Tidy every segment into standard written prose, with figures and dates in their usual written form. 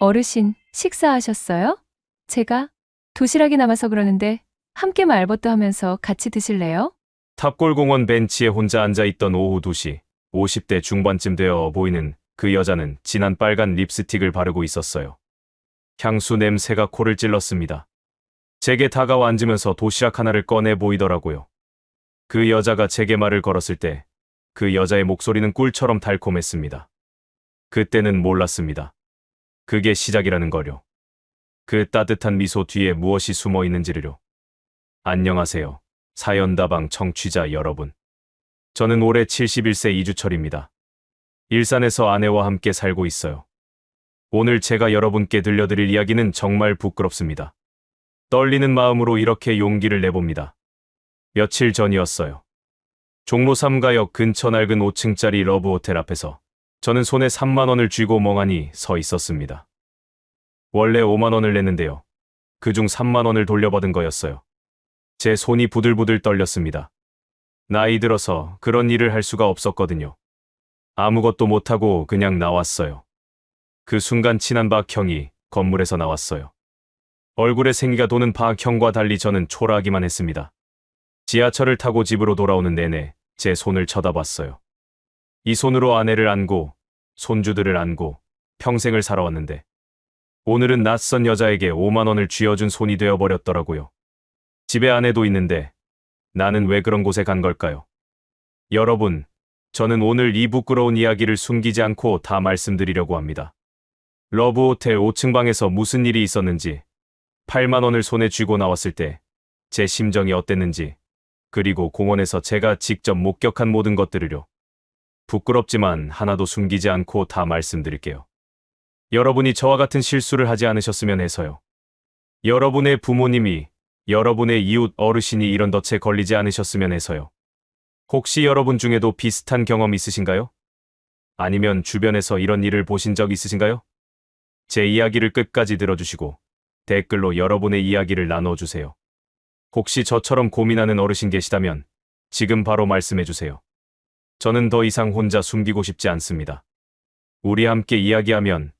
어르신, 식사하셨어요? 제가 도시락이 남아서 그러는데 함께 말벗도 하면서 같이 드실래요? 탑골공원 벤치에 혼자 앉아있던 오후 2시, 50대 중반쯤 되어 보이는 그 여자는 진한 빨간 립스틱을 바르고 있었어요. 향수 냄새가 코를 찔렀습니다. 제게 다가와 앉으면서 도시락 하나를 꺼내 보이더라고요. 그 여자가 제게 말을 걸었을 때 그 여자의 목소리는 꿀처럼 달콤했습니다. 그때는 몰랐습니다. 그게 시작이라는 거요. 그 따뜻한 미소 뒤에 무엇이 숨어 있는지를요. 안녕하세요. 사연다방 청취자 여러분. 저는 올해 71세 이주철입니다. 일산에서 아내와 함께 살고 있어요. 오늘 제가 여러분께 들려드릴 이야기는 정말 부끄럽습니다. 떨리는 마음으로 이렇게 용기를 내봅니다. 며칠 전이었어요. 종로 3가역 근처 낡은 5층짜리 러브호텔 앞에서 저는 손에 3만 원을 쥐고 멍하니 서 있었습니다. 원래 5만 원을 냈는데요. 그중 3만 원을 돌려받은 거였어요. 제 손이 부들부들 떨렸습니다. 나이 들어서 그런 일을 할 수가 없었거든요. 아무것도 못하고 그냥 나왔어요. 그 순간 친한 박 형이 건물에서 나왔어요. 얼굴에 생기가 도는 박 형과 달리 저는 초라하기만 했습니다. 지하철을 타고 집으로 돌아오는 내내 제 손을 쳐다봤어요. 이 손으로 아내를 안고 손주들을 안고 평생을 살아왔는데 오늘은 낯선 여자에게 5만 원을 쥐어준 손이 되어버렸더라고요. 집에 아내도 있는데 나는 왜 그런 곳에 간 걸까요? 여러분, 저는 오늘 이 부끄러운 이야기를 숨기지 않고 다 말씀드리려고 합니다. 러브호텔 5층 방에서 무슨 일이 있었는지, 8만 원을 손에 쥐고 나왔을 때 제 심정이 어땠는지, 그리고 공원에서 제가 직접 목격한 모든 것들을요. 부끄럽지만 하나도 숨기지 않고 다 말씀드릴게요. 여러분이 저와 같은 실수를 하지 않으셨으면 해서요. 여러분의 부모님이, 여러분의 이웃 어르신이 이런 덫에 걸리지 않으셨으면 해서요. 혹시 여러분 중에도 비슷한 경험 있으신가요? 아니면 주변에서 이런 일을 보신 적 있으신가요? 제 이야기를 끝까지 들어주시고 댓글로 여러분의 이야기를 나눠주세요. 혹시 저처럼 고민하는 어르신 계시다면 지금 바로 말씀해주세요. 저는 더 이상 혼자 숨기고 싶지 않습니다. 우리 함께 이야기하면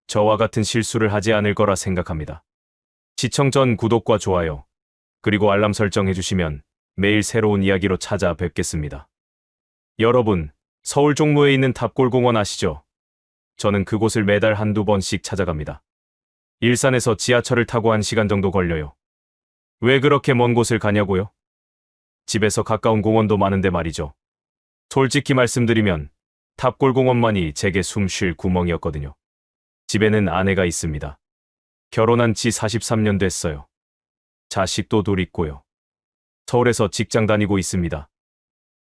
저와 같은 실수를 하지 않을 거라 생각합니다. 시청 전 구독과 좋아요, 그리고 알람 설정해주시면 매일 새로운 이야기로 찾아뵙겠습니다. 여러분, 서울 종로에 있는 탑골공원 아시죠? 저는 그곳을 매달 한두 번씩 찾아갑니다. 일산에서 지하철을 타고 1시간 정도 걸려요. 왜 그렇게 먼 곳을 가냐고요? 집에서 가까운 공원도 많은데 말이죠. 솔직히 말씀드리면 탑골공원만이 제게 숨 쉴 구멍이었거든요. 집에는 아내가 있습니다. 결혼한 지 43년 됐어요. 자식도 둘 있고요. 서울에서 직장 다니고 있습니다.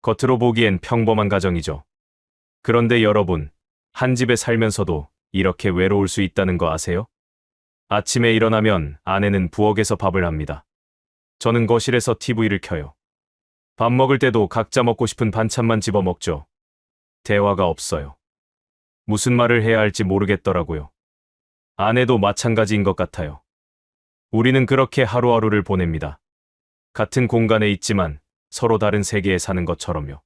겉으로 보기엔 평범한 가정이죠. 그런데 여러분, 한 집에 살면서도 이렇게 외로울 수 있다는 거 아세요? 아침에 일어나면 아내는 부엌에서 밥을 합니다. 저는 거실에서 TV를 켜요. 밥 먹을 때도 각자 먹고 싶은 반찬만 집어 먹죠. 대화가 없어요. 무슨 말을 해야 할지 모르겠더라고요. 아내도 마찬가지인 것 같아요. 우리는 그렇게 하루하루를 보냅니다. 같은 공간에 있지만 서로 다른 세계에 사는 것처럼요.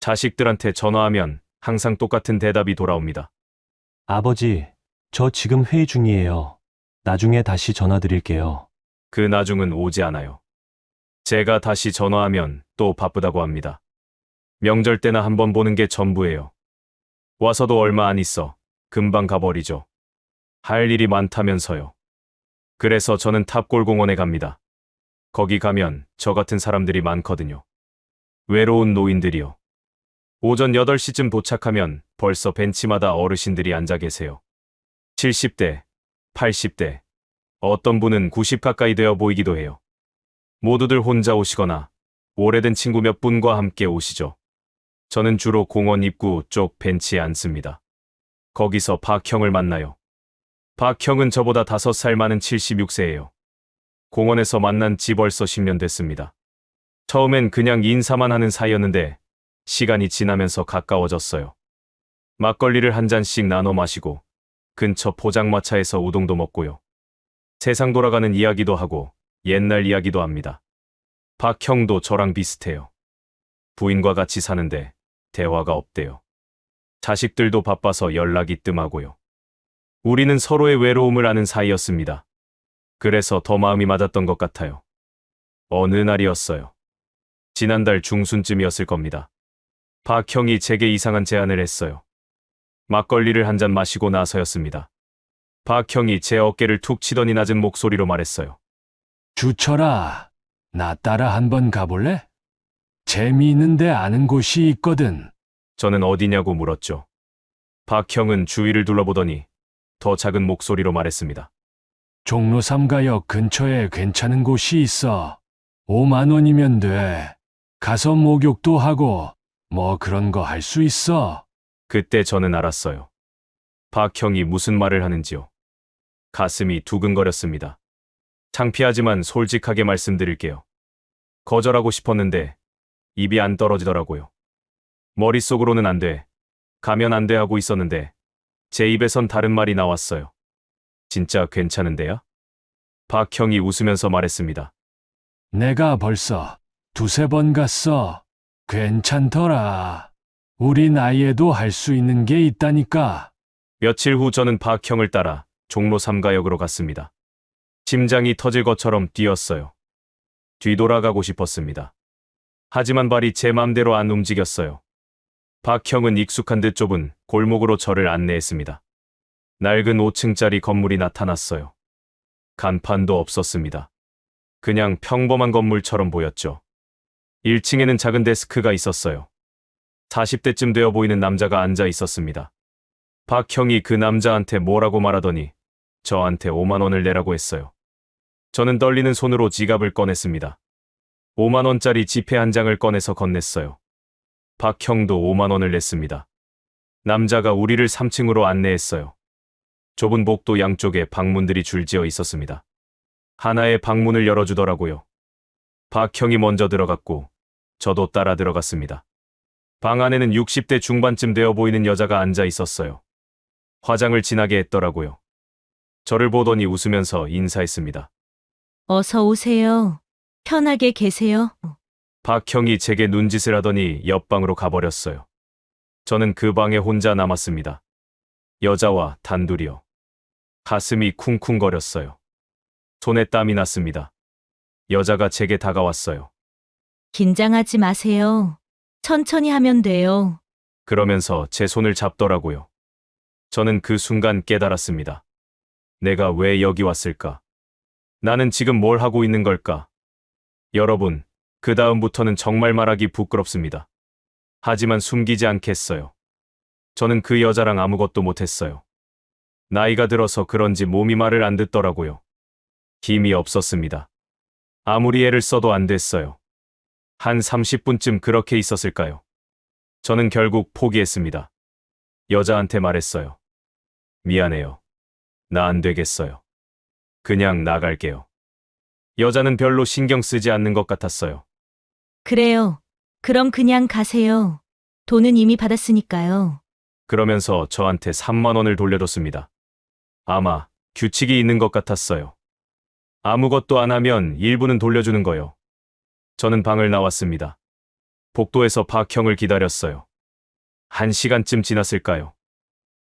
자식들한테 전화하면 항상 똑같은 대답이 돌아옵니다. 아버지, 저 지금 회의 중이에요. 나중에 다시 전화 드릴게요. 그 나중은 오지 않아요. 제가 다시 전화하면 또 바쁘다고 합니다. 명절 때나 한번 보는 게 전부예요. 와서도 얼마 안 있어. 금방 가버리죠. 할 일이 많다면서요. 그래서 저는 탑골공원에 갑니다. 거기 가면 저 같은 사람들이 많거든요. 외로운 노인들이요. 오전 8시쯤 도착하면 벌써 벤치마다 어르신들이 앉아 계세요. 70대, 80대, 어떤 분은 90 가까이 되어 보이기도 해요. 모두들 혼자 오시거나 오래된 친구 몇 분과 함께 오시죠. 저는 주로 공원 입구 쪽 벤치에 앉습니다. 거기서 박 형을 만나요. 박 형은 저보다 5살 많은 76세예요. 공원에서 만난 지 벌써 10년 됐습니다. 처음엔 그냥 인사만 하는 사이였는데 시간이 지나면서 가까워졌어요. 막걸리를 한 잔씩 나눠 마시고 근처 포장마차에서 우동도 먹고요. 세상 돌아가는 이야기도 하고 옛날 이야기도 합니다. 박 형도 저랑 비슷해요. 부인과 같이 사는데 대화가 없대요. 자식들도 바빠서 연락이 뜸하고요. 우리는 서로의 외로움을 아는 사이였습니다. 그래서 더 마음이 맞았던 것 같아요. 어느 날이었어요. 지난달 중순쯤이었을 겁니다. 박형이 제게 이상한 제안을 했어요. 막걸리를 한 잔 마시고 나서였습니다. 박형이 제 어깨를 툭 치더니 낮은 목소리로 말했어요. 주철아, 나 따라 한번 가볼래? 재미있는데 아는 곳이 있거든. 저는 어디냐고 물었죠. 박형은 주위를 둘러보더니 더 작은 목소리로 말했습니다. 종로 3가역 근처에 괜찮은 곳이 있어. 5만 원이면 돼. 가서 목욕도 하고 뭐 그런 거 할 수 있어. 그때 저는 알았어요. 박형이 무슨 말을 하는지요. 가슴이 두근거렸습니다. 창피하지만 솔직하게 말씀드릴게요. 거절하고 싶었는데 입이 안 떨어지더라고요. 머릿속으로는 안 돼, 가면 안 돼 하고 있었는데 제 입에선 다른 말이 나왔어요. 진짜 괜찮은데요? 박형이 웃으면서 말했습니다. 내가 벌써 두세 번 갔어. 괜찮더라. 우리 나이에도 할 수 있는 게 있다니까. 며칠 후 저는 박형을 따라 종로 3가역으로 갔습니다. 심장이 터질 것처럼 뛰었어요. 뒤돌아가고 싶었습니다. 하지만 발이 제 맘대로 안 움직였어요. 박형은 익숙한 듯 좁은 골목으로 저를 안내했습니다. 낡은 5층짜리 건물이 나타났어요. 간판도 없었습니다. 그냥 평범한 건물처럼 보였죠. 1층에는 작은 데스크가 있었어요. 40대쯤 되어 보이는 남자가 앉아 있었습니다. 박형이 그 남자한테 뭐라고 말하더니 저한테 5만 원을 내라고 했어요. 저는 떨리는 손으로 지갑을 꺼냈습니다. 5만 원짜리 지폐 한 장을 꺼내서 건넸어요. 박형도 5만 원을 냈습니다. 남자가 우리를 3층으로 안내했어요. 좁은 복도 양쪽에 방문들이 줄지어 있었습니다. 하나의 방문을 열어주더라고요. 박형이 먼저 들어갔고 저도 따라 들어갔습니다. 방 안에는 60대 중반쯤 되어 보이는 여자가 앉아 있었어요. 화장을 진하게 했더라고요. 저를 보더니 웃으면서 인사했습니다. 어서 오세요. 편하게 계세요. 박형이 제게 눈짓을 하더니 옆방으로 가버렸어요. 저는 그 방에 혼자 남았습니다. 여자와 단둘이요. 가슴이 쿵쿵거렸어요. 손에 땀이 났습니다. 여자가 제게 다가왔어요. 긴장하지 마세요. 천천히 하면 돼요. 그러면서 제 손을 잡더라고요. 저는 그 순간 깨달았습니다. 내가 왜 여기 왔을까? 나는 지금 뭘 하고 있는 걸까? 여러분, 그 다음부터는 정말 말하기 부끄럽습니다. 하지만 숨기지 않겠어요. 저는 그 여자랑 아무것도 못했어요. 나이가 들어서 그런지 몸이 말을 안 듣더라고요. 힘이 없었습니다. 아무리 애를 써도 안 됐어요. 한 30분쯤 그렇게 있었을까요? 저는 결국 포기했습니다. 여자한테 말했어요. 미안해요. 나 안 되겠어요. 그냥 나갈게요. 여자는 별로 신경 쓰지 않는 것 같았어요. 그래요. 그럼 그냥 가세요. 돈은 이미 받았으니까요. 그러면서 저한테 3만 원을 돌려줬습니다. 아마 규칙이 있는 것 같았어요. 아무것도 안 하면 일부는 돌려주는 거요. 저는 방을 나왔습니다. 복도에서 박형을 기다렸어요. 1시간쯤 지났을까요?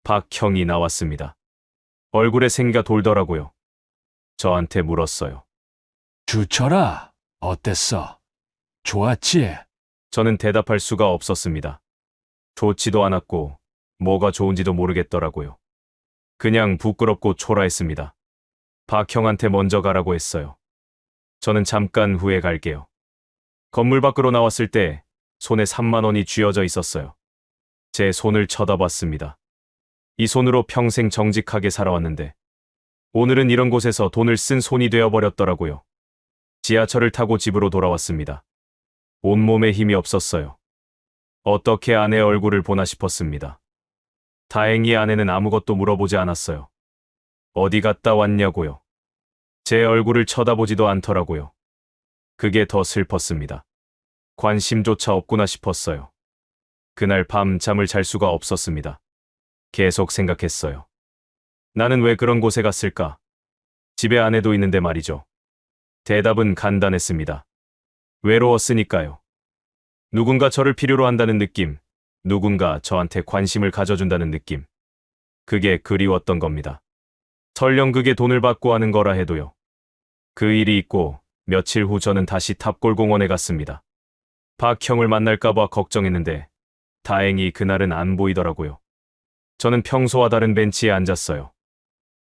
박형이 나왔습니다. 얼굴에 생기가 돌더라고요. 저한테 물었어요. 주철아, 어땠어? 좋았지? 저는 대답할 수가 없었습니다. 좋지도 않았고 뭐가 좋은지도 모르겠더라고요. 그냥 부끄럽고 초라했습니다. 박형한테 먼저 가라고 했어요. 저는 잠깐 후에 갈게요. 건물 밖으로 나왔을 때 손에 3만 원이 쥐어져 있었어요. 제 손을 쳐다봤습니다. 이 손으로 평생 정직하게 살아왔는데 오늘은 이런 곳에서 돈을 쓴 손이 되어버렸더라고요. 지하철을 타고 집으로 돌아왔습니다. 온몸에 힘이 없었어요. 어떻게 아내 얼굴을 보나 싶었습니다. 다행히 아내는 아무것도 물어보지 않았어요. 어디 갔다 왔냐고요. 제 얼굴을 쳐다보지도 않더라고요. 그게 더 슬펐습니다. 관심조차 없구나 싶었어요. 그날 밤 잠을 잘 수가 없었습니다. 계속 생각했어요. 나는 왜 그런 곳에 갔을까? 집에 아내도 있는데 말이죠. 대답은 간단했습니다. 외로웠으니까요. 누군가 저를 필요로 한다는 느낌, 누군가 저한테 관심을 가져준다는 느낌. 그게 그리웠던 겁니다. 설령 그게 돈을 받고 하는 거라 해도요. 그 일이 있고 며칠 후 저는 다시 탑골공원에 갔습니다. 박 형을 만날까봐 걱정했는데 다행히 그날은 안 보이더라고요. 저는 평소와 다른 벤치에 앉았어요.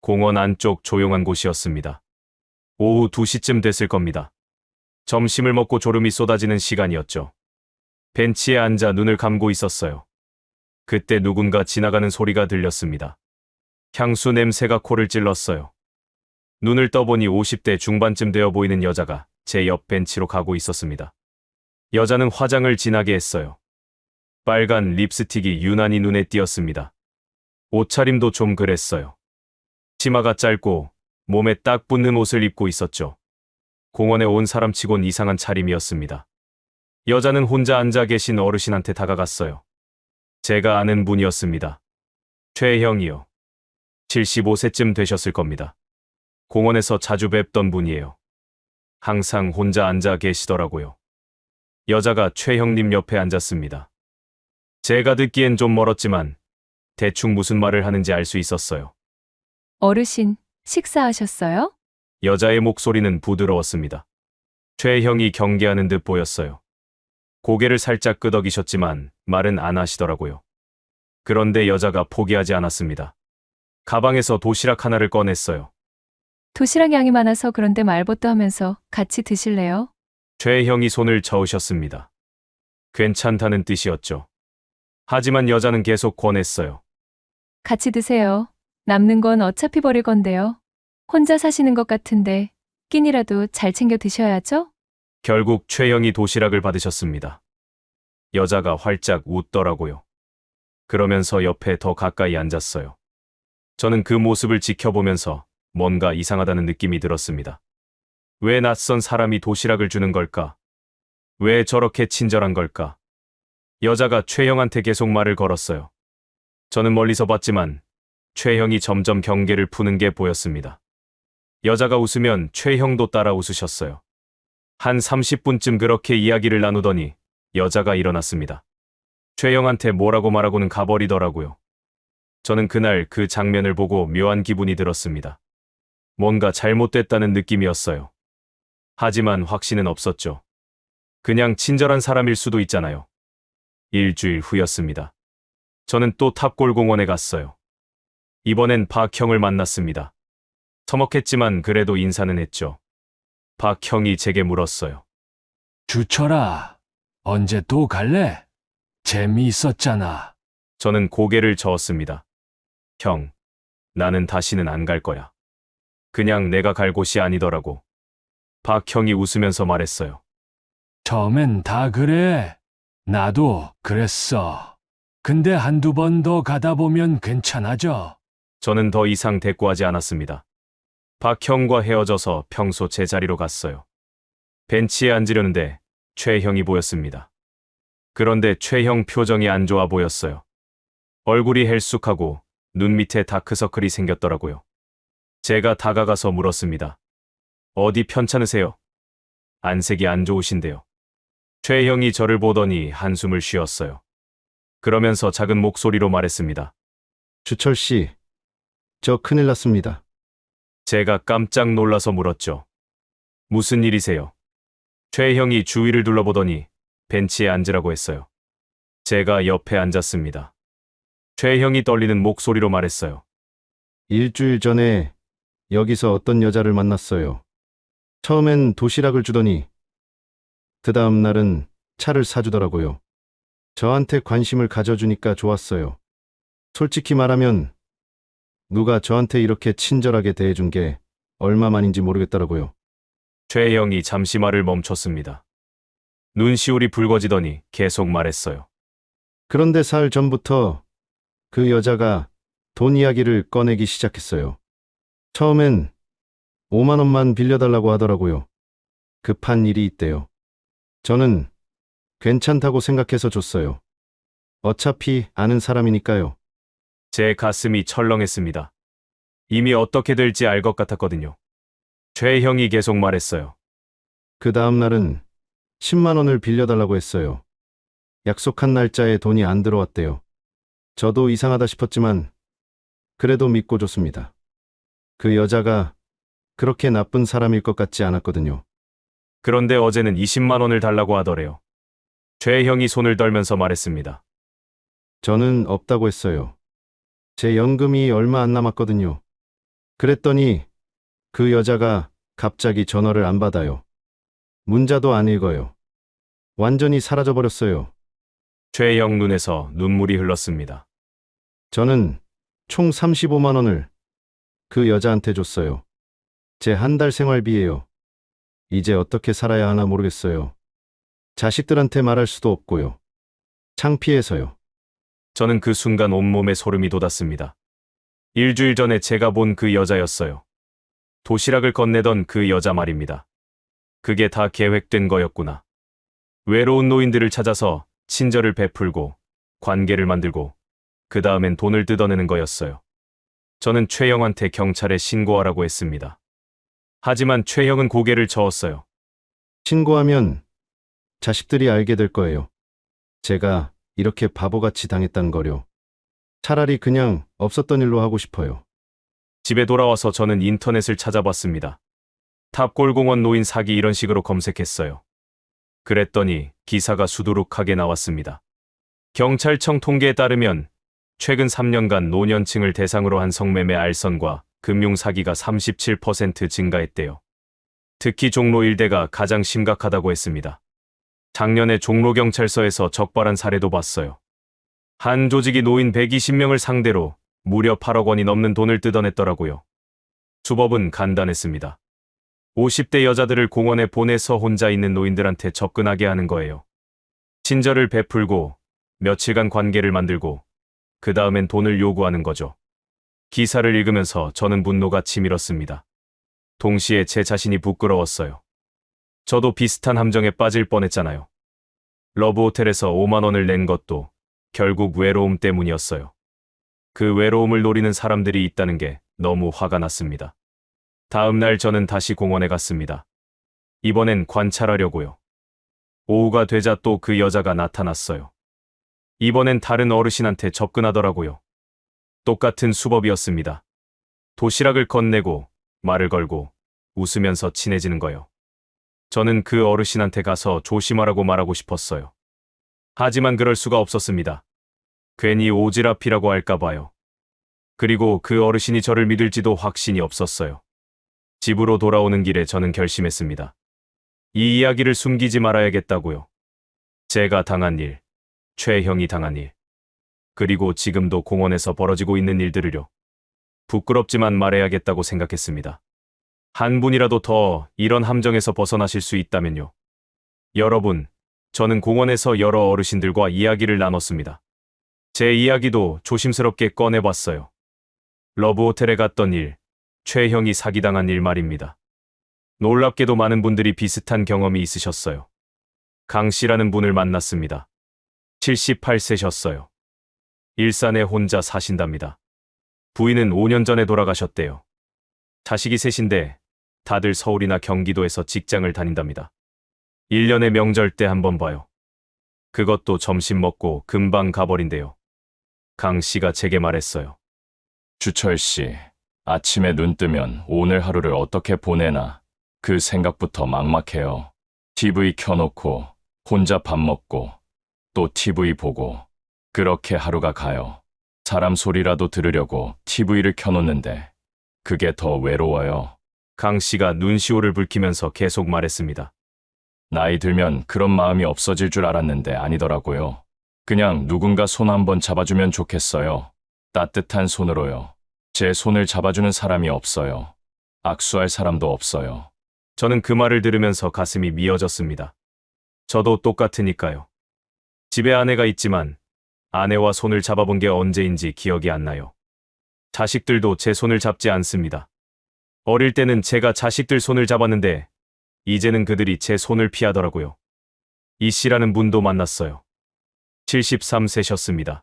공원 안쪽 조용한 곳이었습니다. 오후 2시쯤 됐을 겁니다. 점심을 먹고 졸음이 쏟아지는 시간이었죠. 벤치에 앉아 눈을 감고 있었어요. 그때 누군가 지나가는 소리가 들렸습니다. 향수 냄새가 코를 찔렀어요. 눈을 떠보니 50대 중반쯤 되어 보이는 여자가 제 옆 벤치로 가고 있었습니다. 여자는 화장을 진하게 했어요. 빨간 립스틱이 유난히 눈에 띄었습니다. 옷차림도 좀 그랬어요. 치마가 짧고 몸에 딱 붙는 옷을 입고 있었죠. 공원에 온 사람치곤 이상한 차림이었습니다. 여자는 혼자 앉아 계신 어르신한테 다가갔어요. 제가 아는 분이었습니다. 최형이요. 75세쯤 되셨을 겁니다. 공원에서 자주 뵙던 분이에요. 항상 혼자 앉아 계시더라고요. 여자가 최형님 옆에 앉았습니다. 제가 듣기엔 좀 멀었지만 대충 무슨 말을 하는지 알 수 있었어요. 어르신, 식사하셨어요? 여자의 목소리는 부드러웠습니다. 최형이 경계하는 듯 보였어요. 고개를 살짝 끄덕이셨지만 말은 안 하시더라고요. 그런데 여자가 포기하지 않았습니다. 가방에서 도시락 하나를 꺼냈어요. 도시락 양이 많아서 그런데 말벗도 하면서 같이 드실래요? 최형이 손을 저으셨습니다. 괜찮다는 뜻이었죠. 하지만 여자는 계속 권했어요. 같이 드세요. 남는 건 어차피 버릴 건데요. 혼자 사시는 것 같은데 끼니라도 잘 챙겨 드셔야죠? 결국 최형이 도시락을 받으셨습니다. 여자가 활짝 웃더라고요. 그러면서 옆에 더 가까이 앉았어요. 저는 그 모습을 지켜보면서 뭔가 이상하다는 느낌이 들었습니다. 왜 낯선 사람이 도시락을 주는 걸까? 왜 저렇게 친절한 걸까? 여자가 최형한테 계속 말을 걸었어요. 저는 멀리서 봤지만 최형이 점점 경계를 푸는 게 보였습니다. 여자가 웃으면 최형도 따라 웃으셨어요. 한 30분쯤 그렇게 이야기를 나누더니 여자가 일어났습니다. 최형한테 뭐라고 말하고는 가버리더라고요. 저는 그날 그 장면을 보고 묘한 기분이 들었습니다. 뭔가 잘못됐다는 느낌이었어요. 하지만 확신은 없었죠. 그냥 친절한 사람일 수도 있잖아요. 일주일 후였습니다. 저는 또 탑골공원에 갔어요. 이번엔 박형을 만났습니다. 서먹했지만 그래도 인사는 했죠. 박형이 제게 물었어요. 주철아, 언제 또 갈래? 재미있었잖아. 저는 고개를 저었습니다. 형, 나는 다시는 안 갈 거야. 그냥 내가 갈 곳이 아니더라고. 박형이 웃으면서 말했어요. 처음엔 다 그래. 나도 그랬어. 근데 한두 번 더 가다 보면 괜찮아져. 저는 더 이상 대꾸하지 않았습니다. 박형과 헤어져서 평소 제 자리로 갔어요. 벤치에 앉으려는데 최형이 보였습니다. 그런데 최형 표정이 안 좋아 보였어요. 얼굴이 헬쑥하고 눈 밑에 다크서클이 생겼더라고요. 제가 다가가서 물었습니다. 어디 편찮으세요? 안색이 안 좋으신데요. 최형이 저를 보더니 한숨을 쉬었어요. 그러면서 작은 목소리로 말했습니다. 주철 씨, 저 큰일 났습니다. 제가 깜짝 놀라서 물었죠. 무슨 일이세요? 최형이 주위를 둘러보더니 벤치에 앉으라고 했어요. 제가 옆에 앉았습니다. 최형이 떨리는 목소리로 말했어요. 일주일 전에 여기서 어떤 여자를 만났어요. 처음엔 도시락을 주더니 그 다음 날은 차를 사주더라고요. 저한테 관심을 가져주니까 좋았어요. 솔직히 말하면 누가 저한테 이렇게 친절하게 대해준 게 얼마만인지 모르겠더라고요. 최형이 잠시 말을 멈췄습니다. 눈시울이 붉어지더니 계속 말했어요. 그런데 사흘 전부터 그 여자가 돈 이야기를 꺼내기 시작했어요. 처음엔 5만 원만 빌려달라고 하더라고요. 급한 일이 있대요. 저는 괜찮다고 생각해서 줬어요. 어차피 아는 사람이니까요. 제 가슴이 철렁했습니다. 이미 어떻게 될지 알 것 같았거든요. 최형이 계속 말했어요. 그 다음 날은 10만 원을 빌려달라고 했어요. 약속한 날짜에 돈이 안 들어왔대요. 저도 이상하다 싶었지만 그래도 믿고 줬습니다. 그 여자가 그렇게 나쁜 사람일 것 같지 않았거든요. 그런데 어제는 20만 원을 달라고 하더래요. 최 형이 손을 떨면서 말했습니다. 저는 없다고 했어요. 제 연금이 얼마 안 남았거든요. 그랬더니 그 여자가 갑자기 전화를 안 받아요. 문자도 안 읽어요. 완전히 사라져버렸어요. 최 형 눈에서 눈물이 흘렀습니다. 저는 총 35만 원을 그 여자한테 줬어요. 제 한 달 생활비예요. 이제 어떻게 살아야 하나 모르겠어요. 자식들한테 말할 수도 없고요. 창피해서요. 저는 그 순간 온몸에 소름이 돋았습니다. 일주일 전에 제가 본 그 여자였어요. 도시락을 건네던 그 여자 말입니다. 그게 다 계획된 거였구나. 외로운 노인들을 찾아서 친절을 베풀고 관계를 만들고 그 다음엔 돈을 뜯어내는 거였어요. 저는 최 형한테 경찰에 신고하라고 했습니다. 하지만 최 형은 고개를 저었어요. 신고하면 자식들이 알게 될 거예요. 제가 이렇게 바보같이 당했단 거요. 차라리 그냥 없었던 일로 하고 싶어요. 집에 돌아와서 저는 인터넷을 찾아봤습니다. 탑골공원 노인 사기 이런 식으로 검색했어요. 그랬더니 기사가 수두룩하게 나왔습니다. 경찰청 통계에 따르면 최근 3년간 노년층을 대상으로 한 성매매 알선과 금융사기가 37% 증가했대요. 특히 종로 일대가 가장 심각하다고 했습니다. 작년에 종로경찰서에서 적발한 사례도 봤어요. 한 조직이 노인 120명을 상대로 무려 8억 원이 넘는 돈을 뜯어냈더라고요. 수법은 간단했습니다. 50대 여자들을 공원에 보내서 혼자 있는 노인들한테 접근하게 하는 거예요. 친절을 베풀고 며칠간 관계를 만들고 그 다음엔 돈을 요구하는 거죠. 기사를 읽으면서 저는 분노가 치밀었습니다. 동시에 제 자신이 부끄러웠어요. 저도 비슷한 함정에 빠질 뻔했잖아요. 러브호텔에서 5만 원을 낸 것도 결국 외로움 때문이었어요. 그 외로움을 노리는 사람들이 있다는 게 너무 화가 났습니다. 다음 날 저는 다시 공원에 갔습니다. 이번엔 관찰하려고요. 오후가 되자 또 그 여자가 나타났어요. 이번엔 다른 어르신한테 접근하더라고요. 똑같은 수법이었습니다. 도시락을 건네고 말을 걸고 웃으면서 친해지는 거요. 저는 그 어르신한테 가서 조심하라고 말하고 싶었어요. 하지만 그럴 수가 없었습니다. 괜히 오지랖이라고 할까봐요. 그리고 그 어르신이 저를 믿을지도 확신이 없었어요. 집으로 돌아오는 길에 저는 결심했습니다. 이 이야기를 숨기지 말아야겠다고요. 제가 당한 일, 최 형이 당한 일, 그리고 지금도 공원에서 벌어지고 있는 일들을요. 부끄럽지만 말해야겠다고 생각했습니다. 한 분이라도 더 이런 함정에서 벗어나실 수 있다면요. 여러분, 저는 공원에서 여러 어르신들과 이야기를 나눴습니다. 제 이야기도 조심스럽게 꺼내봤어요. 러브호텔에 갔던 일, 최 형이 사기당한 일 말입니다. 놀랍게도 많은 분들이 비슷한 경험이 있으셨어요. 강 씨라는 분을 만났습니다. 78세셨어요. 일산에 혼자 사신답니다. 부인은 5년 전에 돌아가셨대요. 자식이 셋인데 다들 서울이나 경기도에서 직장을 다닌답니다. 1년에 명절 때 한 번 봐요. 그것도 점심 먹고 금방 가버린대요. 강 씨가 제게 말했어요. 주철 씨, 아침에 눈 뜨면 오늘 하루를 어떻게 보내나 그 생각부터 막막해요. TV 켜놓고 혼자 밥 먹고 또 TV 보고 그렇게 하루가 가요. 사람 소리라도 들으려고 TV를 켜놓는데 그게 더 외로워요. 강 씨가 눈시울을 붉히면서 계속 말했습니다. 나이 들면 그런 마음이 없어질 줄 알았는데 아니더라고요. 그냥 누군가 손 한번 잡아주면 좋겠어요. 따뜻한 손으로요. 제 손을 잡아주는 사람이 없어요. 악수할 사람도 없어요. 저는 그 말을 들으면서 가슴이 미어졌습니다. 저도 똑같으니까요. 집에 아내가 있지만 아내와 손을 잡아본 게 언제인지 기억이 안 나요. 자식들도 제 손을 잡지 않습니다. 어릴 때는 제가 자식들 손을 잡았는데 이제는 그들이 제 손을 피하더라고요. 이 씨라는 분도 만났어요. 73세셨습니다.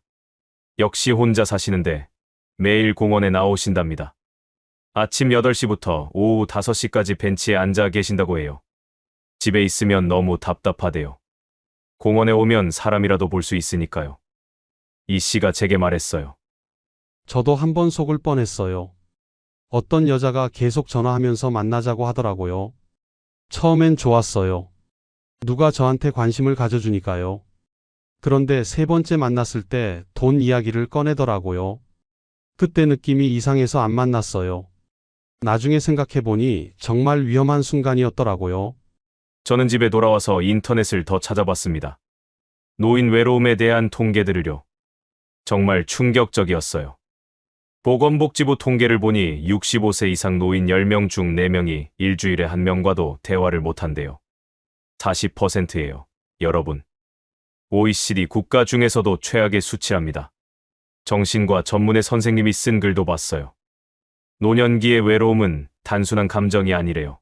역시 혼자 사시는데 매일 공원에 나오신답니다. 아침 8시부터 오후 5시까지 벤치에 앉아 계신다고 해요. 집에 있으면 너무 답답하대요. 공원에 오면 사람이라도 볼 수 있으니까요. 이 씨가 제게 말했어요. 저도 한번 속을 뻔했어요. 어떤 여자가 계속 전화하면서 만나자고 하더라고요. 처음엔 좋았어요. 누가 저한테 관심을 가져주니까요. 그런데 세 번째 만났을 때 돈 이야기를 꺼내더라고요. 그때 느낌이 이상해서 안 만났어요. 나중에 생각해보니 정말 위험한 순간이었더라고요. 저는 집에 돌아와서 인터넷을 더 찾아봤습니다. 노인 외로움에 대한 통계들을요. 정말 충격적이었어요. 보건복지부 통계를 보니 65세 이상 노인 10명 중 4명이 일주일에 1명과도 대화를 못한대요. 40%예요. 여러분. OECD 국가 중에서도 최악의 수치랍니다. 정신과 전문의 선생님이 쓴 글도 봤어요. 노년기의 외로움은 단순한 감정이 아니래요.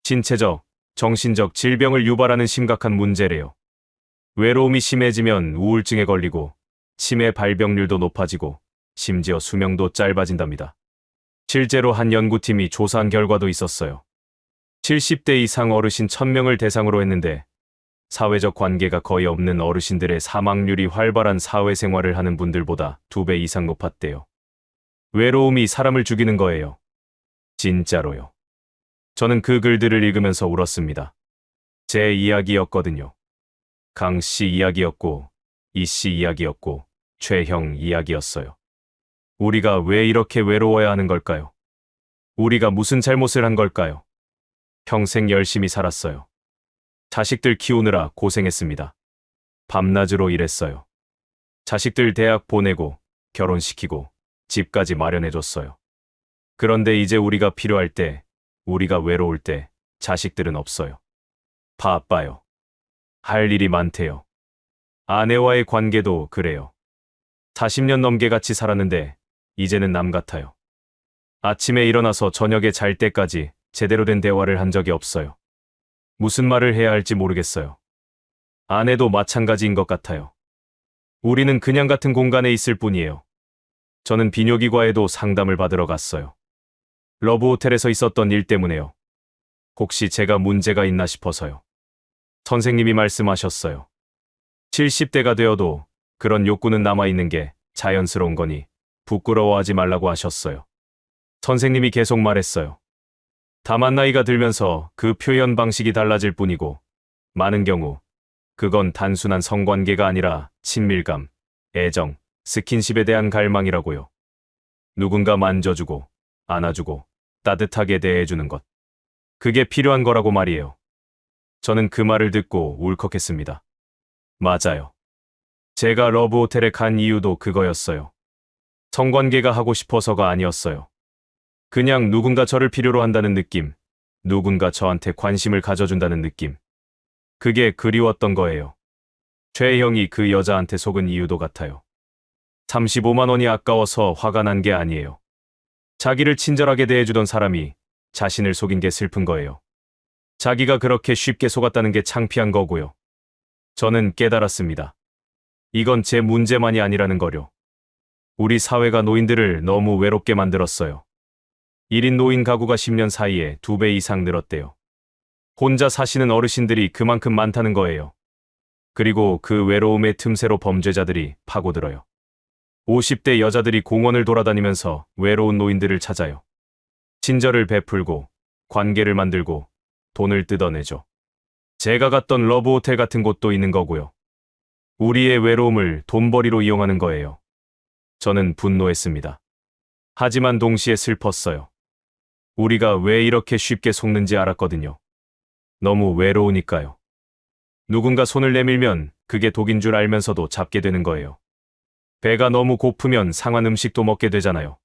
신체적, 정신적 질병을 유발하는 심각한 문제래요. 외로움이 심해지면 우울증에 걸리고 치매 발병률도 높아지고 심지어 수명도 짧아진답니다. 실제로 한 연구팀이 조사한 결과도 있었어요. 70대 이상 어르신 1000명을 대상으로 했는데 사회적 관계가 거의 없는 어르신들의 사망률이 활발한 사회생활을 하는 분들보다 2배 이상 높았대요. 외로움이 사람을 죽이는 거예요. 진짜로요. 저는 그 글들을 읽으면서 울었습니다. 제 이야기였거든요. 강 씨 이야기였고, 이 씨 이야기였고, 최형 이야기였어요. 우리가 왜 이렇게 외로워야 하는 걸까요? 우리가 무슨 잘못을 한 걸까요? 평생 열심히 살았어요. 자식들 키우느라 고생했습니다. 밤낮으로 일했어요. 자식들 대학 보내고, 결혼시키고, 집까지 마련해줬어요. 그런데 이제 우리가 필요할 때, 우리가 외로울 때, 자식들은 없어요. 바빠요. 할 일이 많대요. 아내와의 관계도 그래요. 40년 넘게 같이 살았는데, 이제는 남 같아요. 아침에 일어나서 저녁에 잘 때까지 제대로 된 대화를 한 적이 없어요. 무슨 말을 해야 할지 모르겠어요. 아내도 마찬가지인 것 같아요. 우리는 그냥 같은 공간에 있을 뿐이에요. 저는 비뇨기과에도 상담을 받으러 갔어요. 러브호텔에서 있었던 일 때문에요. 혹시 제가 문제가 있나 싶어서요. 선생님이 말씀하셨어요. 70대가 되어도 그런 욕구는 남아있는 게 자연스러운 거니 부끄러워하지 말라고 하셨어요. 선생님이 계속 말했어요. 다만 나이가 들면서 그 표현 방식이 달라질 뿐이고 많은 경우 그건 단순한 성관계가 아니라 친밀감, 애정, 스킨십에 대한 갈망이라고요. 누군가 만져주고 안아주고 따뜻하게 대해주는 것. 그게 필요한 거라고 말이에요. 저는 그 말을 듣고 울컥했습니다. 맞아요. 제가 러브호텔에 간 이유도 그거였어요. 성관계가 하고 싶어서가 아니었어요. 그냥 누군가 저를 필요로 한다는 느낌, 누군가 저한테 관심을 가져준다는 느낌. 그게 그리웠던 거예요. 최형이 그 여자한테 속은 이유도 같아요. 35만 원이 아까워서 화가 난 게 아니에요. 자기를 친절하게 대해주던 사람이 자신을 속인 게 슬픈 거예요. 자기가 그렇게 쉽게 속았다는 게 창피한 거고요. 저는 깨달았습니다. 이건 제 문제만이 아니라는 거요. 우리 사회가 노인들을 너무 외롭게 만들었어요. 1인 노인 가구가 10년 사이에 2배 이상 늘었대요. 혼자 사시는 어르신들이 그만큼 많다는 거예요. 그리고 그 외로움의 틈새로 범죄자들이 파고들어요. 50대 여자들이 공원을 돌아다니면서 외로운 노인들을 찾아요. 친절을 베풀고 관계를 만들고 돈을 뜯어내죠. 제가 갔던 러브호텔 같은 곳도 있는 거고요. 우리의 외로움을 돈벌이로 이용하는 거예요. 저는 분노했습니다. 하지만 동시에 슬펐어요. 우리가 왜 이렇게 쉽게 속는지 알았거든요. 너무 외로우니까요. 누군가 손을 내밀면 그게 독인 줄 알면서도 잡게 되는 거예요. 배가 너무 고프면 상한 음식도 먹게 되잖아요.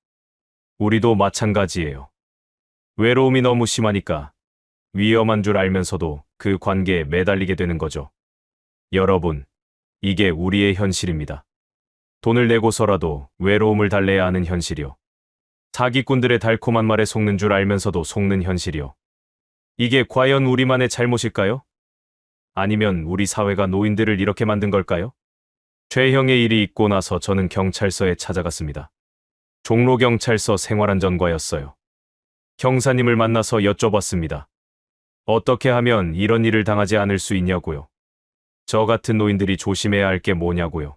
우리도 마찬가지예요. 외로움이 너무 심하니까 위험한 줄 알면서도 그 관계에 매달리게 되는 거죠. 여러분, 이게 우리의 현실입니다. 돈을 내고서라도 외로움을 달래야 하는 현실이요. 사기꾼들의 달콤한 말에 속는 줄 알면서도 속는 현실이요. 이게 과연 우리만의 잘못일까요? 아니면 우리 사회가 노인들을 이렇게 만든 걸까요? 최형의 일이 있고 나서 저는 경찰서에 찾아갔습니다. 종로경찰서 생활안전과였어요. 형사님을 만나서 여쭤봤습니다. 어떻게 하면 이런 일을 당하지 않을 수 있냐고요. 저 같은 노인들이 조심해야 할 게 뭐냐고요.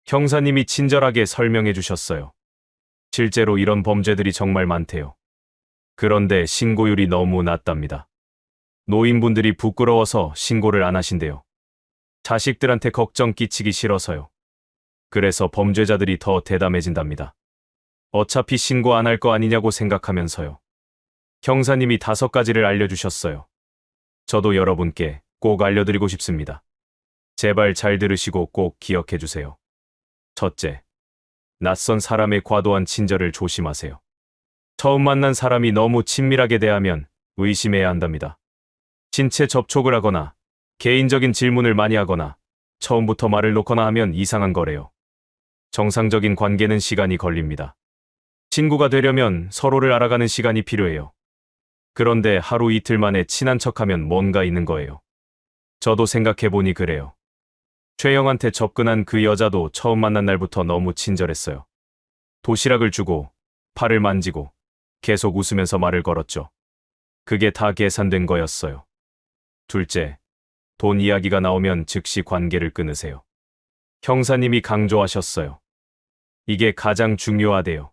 형사님이 친절하게 설명해 주셨어요. 실제로 이런 범죄들이 정말 많대요. 그런데 신고율이 너무 낮답니다. 노인분들이 부끄러워서 신고를 안 하신대요. 자식들한테 걱정 끼치기 싫어서요. 그래서 범죄자들이 더 대담해진답니다. 어차피 신고 안 할 거 아니냐고 생각하면서요. 형사님이 5가지를 알려주셨어요. 저도 여러분께 꼭 알려드리고 싶습니다. 제발 잘 들으시고 꼭 기억해 주세요. 첫째, 낯선 사람의 과도한 친절을 조심하세요. 처음 만난 사람이 너무 친밀하게 대하면 의심해야 한답니다. 신체 접촉을 하거나 개인적인 질문을 많이 하거나 처음부터 말을 놓거나 하면 이상한 거래요. 정상적인 관계는 시간이 걸립니다. 친구가 되려면 서로를 알아가는 시간이 필요해요. 그런데 하루 이틀 만에 친한 척하면 뭔가 있는 거예요. 저도 생각해보니 그래요. 최영한테 접근한 그 여자도 처음 만난 날부터 너무 친절했어요. 도시락을 주고 팔을 만지고 계속 웃으면서 말을 걸었죠. 그게 다 계산된 거였어요. 둘째, 돈 이야기가 나오면 즉시 관계를 끊으세요. 형사님이 강조하셨어요. 이게 가장 중요하대요.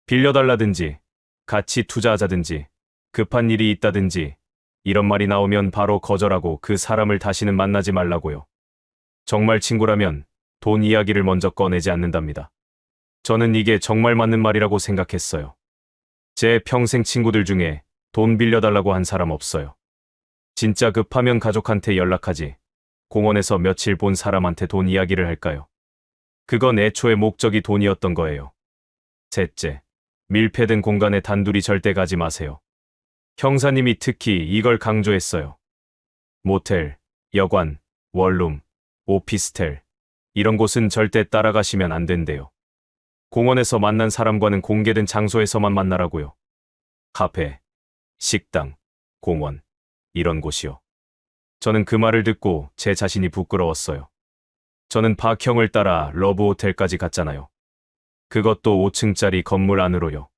빌려달라든지 같이 투자하자든지 급한 일이 있다든지 이런 말이 나오면 바로 거절하고 그 사람을 다시는 만나지 말라고요. 정말 친구라면 돈 이야기를 먼저 꺼내지 않는답니다. 저는 이게 정말 맞는 말이라고 생각했어요. 제 평생 친구들 중에 돈 빌려달라고 한 사람 없어요. 진짜 급하면 가족한테 연락하지. 공원에서 며칠 본 사람한테 돈 이야기를 할까요? 그건 애초에 목적이 돈이었던 거예요. 셋째, 밀폐된 공간에 단둘이 절대 가지 마세요. 형사님이 특히 이걸 강조했어요. 모텔, 여관, 원룸, 오피스텔, 이런 곳은 절대 따라가시면 안 된대요. 공원에서 만난 사람과는 공개된 장소에서만 만나라고요. 카페, 식당, 공원, 이런 곳이요. 저는 그 말을 듣고 제 자신이 부끄러웠어요. 저는 박형을 따라 러브호텔까지 갔잖아요. 그것도 5층짜리 건물 안으로요.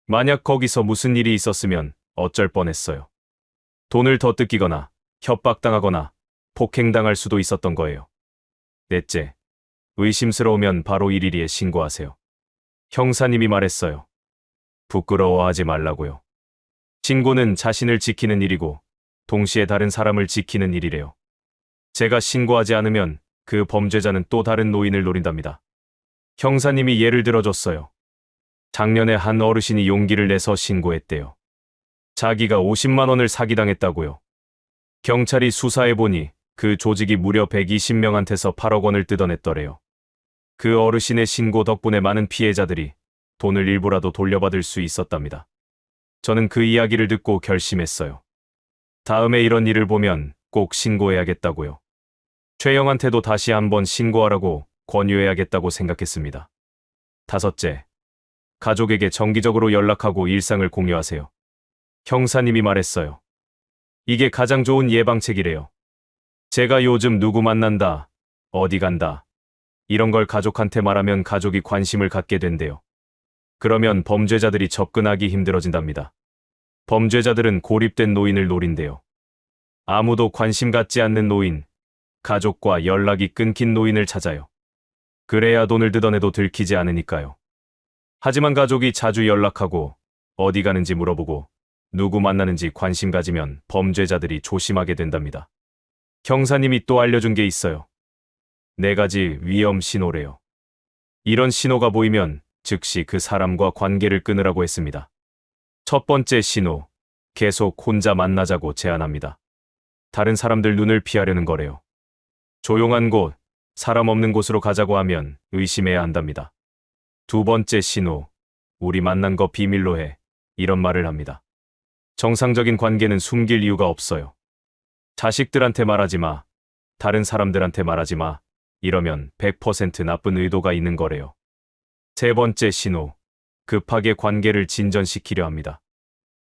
만약 거기서 무슨 일이 있었으면 어쩔 뻔했어요. 돈을 더 뜯기거나 협박당하거나 폭행당할 수도 있었던 거예요. 넷째, 의심스러우면 바로 112에 신고하세요. 형사님이 말했어요. 부끄러워하지 말라고요. 신고는 자신을 지키는 일이고 동시에 다른 사람을 지키는 일이래요. 제가 신고하지 않으면 그 범죄자는 또 다른 노인을 노린답니다. 형사님이 예를 들어줬어요. 작년에 한 어르신이 용기를 내서 신고했대요. 자기가 50만 원을 사기당했다고요. 경찰이 수사해보니 그 조직이 무려 120명한테서 8억 원을 뜯어냈더래요. 그 어르신의 신고 덕분에 많은 피해자들이 돈을 일부라도 돌려받을 수 있었답니다. 저는 그 이야기를 듣고 결심했어요. 다음에 이런 일을 보면 꼭 신고해야겠다고요. 최영한테도 다시 한번 신고하라고 권유해야겠다고 생각했습니다. 다섯째, 가족에게 정기적으로 연락하고 일상을 공유하세요. 형사님이 말했어요. 이게 가장 좋은 예방책이래요. 제가 요즘 누구 만난다, 어디 간다, 이런 걸 가족한테 말하면 가족이 관심을 갖게 된대요. 그러면 범죄자들이 접근하기 힘들어진답니다. 범죄자들은 고립된 노인을 노린대요. 아무도 관심 갖지 않는 노인, 가족과 연락이 끊긴 노인을 찾아요. 그래야 돈을 뜯어내도 들키지 않으니까요. 하지만 가족이 자주 연락하고 어디 가는지 물어보고 누구 만나는지 관심 가지면 범죄자들이 조심하게 된답니다. 형사님이 또 알려준 게 있어요. 4가지 위험 신호래요. 이런 신호가 보이면 즉시 그 사람과 관계를 끊으라고 했습니다. 첫 번째 신호, 계속 혼자 만나자고 제안합니다. 다른 사람들 눈을 피하려는 거래요. 조용한 곳, 사람 없는 곳으로 가자고 하면 의심해야 한답니다. 두 번째 신호, 우리 만난 거 비밀로 해, 이런 말을 합니다. 정상적인 관계는 숨길 이유가 없어요. 자식들한테 말하지 마, 다른 사람들한테 말하지 마, 이러면 100% 나쁜 의도가 있는 거래요. 세 번째 신호, 급하게 관계를 진전시키려 합니다.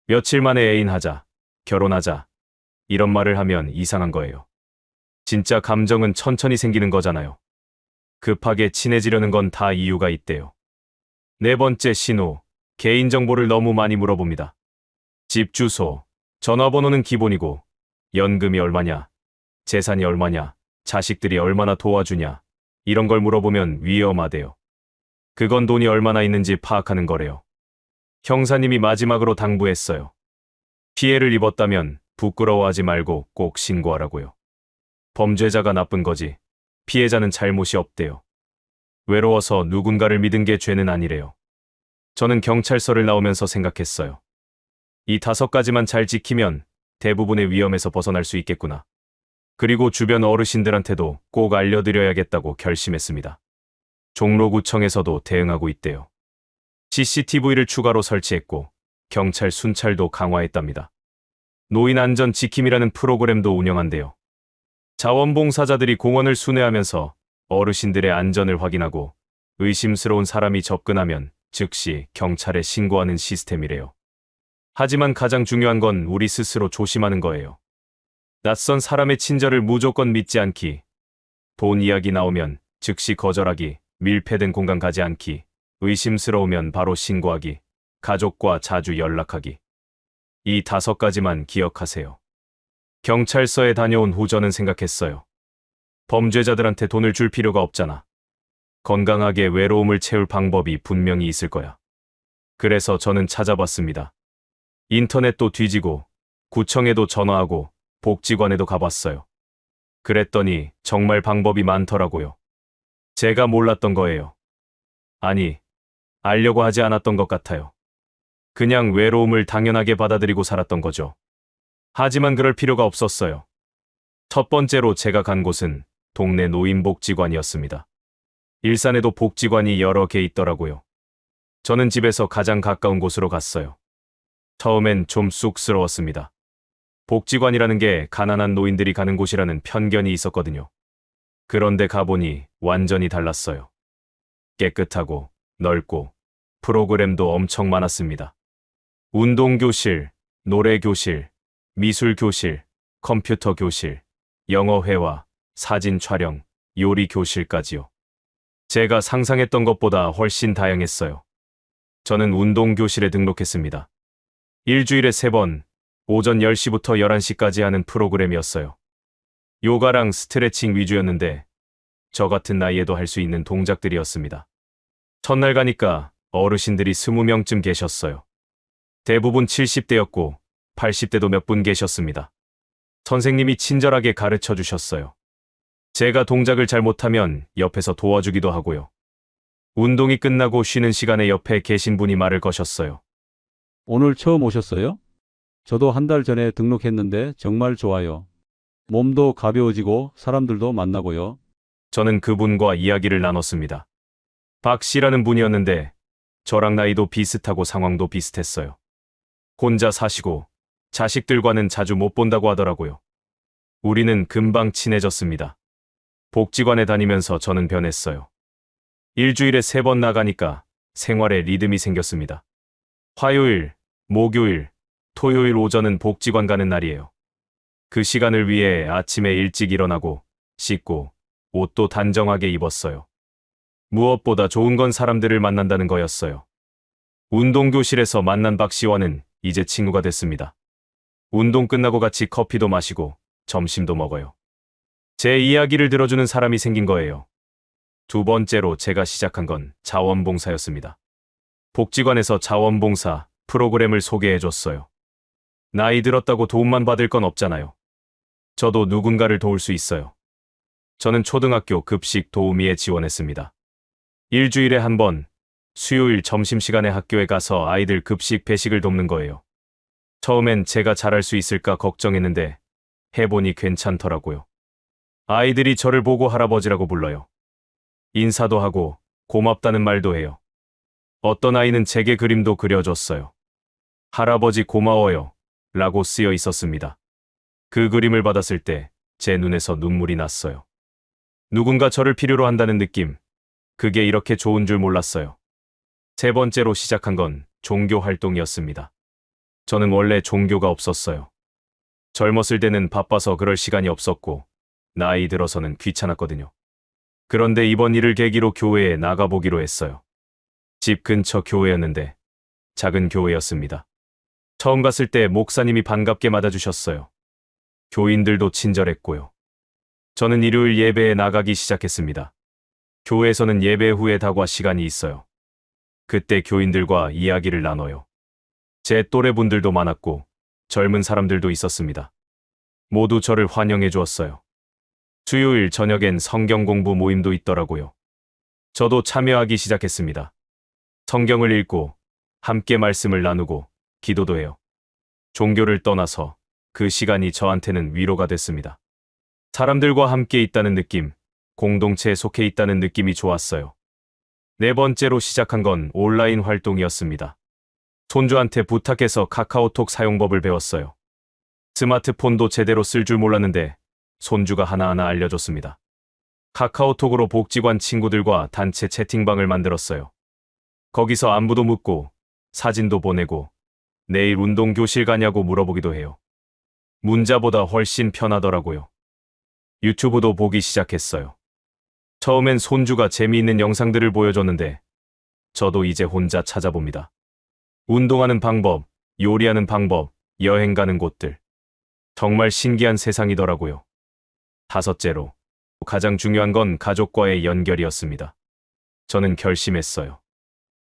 며칠 만에 애인하자, 결혼하자, 이런 말을 하면 이상한 거예요. 진짜 감정은 천천히 생기는 거잖아요. 급하게 친해지려는 건 다 이유가 있대요. 네 번째 신호, 개인정보를 너무 많이 물어봅니다. 집 주소, 전화번호는 기본이고 연금이 얼마냐, 재산이 얼마냐, 자식들이 얼마나 도와주냐, 이런 걸 물어보면 위험하대요. 그건 돈이 얼마나 있는지 파악하는 거래요. 형사님이 마지막으로 당부했어요. 피해를 입었다면 부끄러워하지 말고 꼭 신고하라고요. 범죄자가 나쁜 거지 피해자는 잘못이 없대요. 외로워서 누군가를 믿은 게 죄는 아니래요. 저는 경찰서를 나오면서 생각했어요. 이 5가지만 잘 지키면 대부분의 위험에서 벗어날 수 있겠구나. 그리고 주변 어르신들한테도 꼭 알려드려야겠다고 결심했습니다. 종로구청에서도 대응하고 있대요. CCTV를 추가로 설치했고 경찰 순찰도 강화했답니다. 노인 안전 지킴이라는 프로그램도 운영한대요. 자원봉사자들이 공원을 순회하면서 어르신들의 안전을 확인하고 의심스러운 사람이 접근하면 즉시 경찰에 신고하는 시스템이래요. 하지만 가장 중요한 건 우리 스스로 조심하는 거예요. 낯선 사람의 친절을 무조건 믿지 않기, 돈 이야기 나오면 즉시 거절하기, 밀폐된 공간 가지 않기, 의심스러우면 바로 신고하기, 가족과 자주 연락하기. 이 5가지만 기억하세요. 경찰서에 다녀온 후 저는 생각했어요. 범죄자들한테 돈을 줄 필요가 없잖아. 건강하게 외로움을 채울 방법이 분명히 있을 거야. 그래서 저는 찾아봤습니다. 인터넷도 뒤지고 구청에도 전화하고 복지관에도 가봤어요. 그랬더니 정말 방법이 많더라고요. 제가 몰랐던 거예요. 아니, 알려고 하지 않았던 것 같아요. 그냥 외로움을 당연하게 받아들이고 살았던 거죠. 하지만 그럴 필요가 없었어요. 첫 번째로 제가 간 곳은 동네 노인복지관이었습니다. 일산에도 복지관이 여러 개 있더라고요. 저는 집에서 가장 가까운 곳으로 갔어요. 처음엔 좀 쑥스러웠습니다. 복지관이라는 게 가난한 노인들이 가는 곳이라는 편견이 있었거든요. 그런데 가보니 완전히 달랐어요. 깨끗하고 넓고 프로그램도 엄청 많았습니다. 운동교실, 노래교실, 미술교실, 컴퓨터 교실, 영어회화, 사진 촬영, 요리 교실까지요. 제가 상상했던 것보다 훨씬 다양했어요. 저는 운동교실에 등록했습니다. 일주일에 3번, 오전 10시부터 11시까지 하는 프로그램이었어요. 요가랑 스트레칭 위주였는데 저 같은 나이에도 할 수 있는 동작들이었습니다. 첫날 가니까 어르신들이 20명쯤 계셨어요. 대부분 70대였고 80대도 몇 분 계셨습니다. 선생님이 친절하게 가르쳐 주셨어요. 제가 동작을 잘 못하면 옆에서 도와주기도 하고요. 운동이 끝나고 쉬는 시간에 옆에 계신 분이 말을 거셨어요. 오늘 처음 오셨어요? 저도 1달 전에 등록했는데 정말 좋아요. 몸도 가벼워지고 사람들도 만나고요. 저는 그분과 이야기를 나눴습니다. 박 씨라는 분이었는데 저랑 나이도 비슷하고 상황도 비슷했어요. 혼자 사시고 자식들과는 자주 못 본다고 하더라고요. 우리는 금방 친해졌습니다. 복지관에 다니면서 저는 변했어요. 일주일에 3번 나가니까 생활에 리듬이 생겼습니다. 화요일, 목요일, 토요일 오전은 복지관 가는 날이에요. 그 시간을 위해 아침에 일찍 일어나고 씻고 옷도 단정하게 입었어요. 무엇보다 좋은 건 사람들을 만난다는 거였어요. 운동교실에서 만난 박 씨와는 이제 친구가 됐습니다. 운동 끝나고 같이 커피도 마시고 점심도 먹어요. 제 이야기를 들어주는 사람이 생긴 거예요. 두 번째로 제가 시작한 건 자원봉사였습니다. 복지관에서 자원봉사 프로그램을 소개해줬어요. 나이 들었다고 도움만 받을 건 없잖아요. 저도 누군가를 도울 수 있어요. 저는 초등학교 급식 도우미에 지원했습니다. 일주일에 1번, 수요일 점심시간에 학교에 가서 아이들 급식 배식을 돕는 거예요. 처음엔 제가 잘할 수 있을까 걱정했는데 해보니 괜찮더라고요. 아이들이 저를 보고 할아버지라고 불러요. 인사도 하고 고맙다는 말도 해요. 어떤 아이는 제게 그림도 그려줬어요. 할아버지 고마워요 라고 쓰여 있었습니다. 그 그림을 받았을 때 제 눈에서 눈물이 났어요. 누군가 저를 필요로 한다는 느낌, 그게 이렇게 좋은 줄 몰랐어요. 세 번째로 시작한 건 종교 활동이었습니다. 저는 원래 종교가 없었어요. 젊었을 때는 바빠서 그럴 시간이 없었고 나이 들어서는 귀찮았거든요. 그런데 이번 일을 계기로 교회에 나가보기로 했어요. 집 근처 교회였는데 작은 교회였습니다. 처음 갔을 때 목사님이 반갑게 맞아주셨어요. 교인들도 친절했고요. 저는 일요일 예배에 나가기 시작했습니다. 교회에서는 예배 후에 다과 시간이 있어요. 그때 교인들과 이야기를 나눠요. 제 또래 분들도 많았고 젊은 사람들도 있었습니다. 모두 저를 환영해 주었어요. 수요일 저녁엔 성경 공부 모임도 있더라고요. 저도 참여하기 시작했습니다. 성경을 읽고 함께 말씀을 나누고 기도도 해요. 종교를 떠나서 그 시간이 저한테는 위로가 됐습니다. 사람들과 함께 있다는 느낌, 공동체에 속해 있다는 느낌이 좋았어요. 네 번째로 시작한 건 온라인 활동이었습니다. 손주한테 부탁해서 카카오톡 사용법을 배웠어요. 스마트폰도 제대로 쓸 줄 몰랐는데 손주가 하나하나 알려줬습니다. 카카오톡으로 복지관 친구들과 단체 채팅방을 만들었어요. 거기서 안부도 묻고 사진도 보내고 내일 운동 교실 가냐고 물어보기도 해요. 문자보다 훨씬 편하더라고요. 유튜브도 보기 시작했어요. 처음엔 손주가 재미있는 영상들을 보여줬는데 저도 이제 혼자 찾아봅니다. 운동하는 방법, 요리하는 방법, 여행 가는 곳들. 정말 신기한 세상이더라고요. 다섯째로, 가장 중요한 건 가족과의 연결이었습니다. 저는 결심했어요.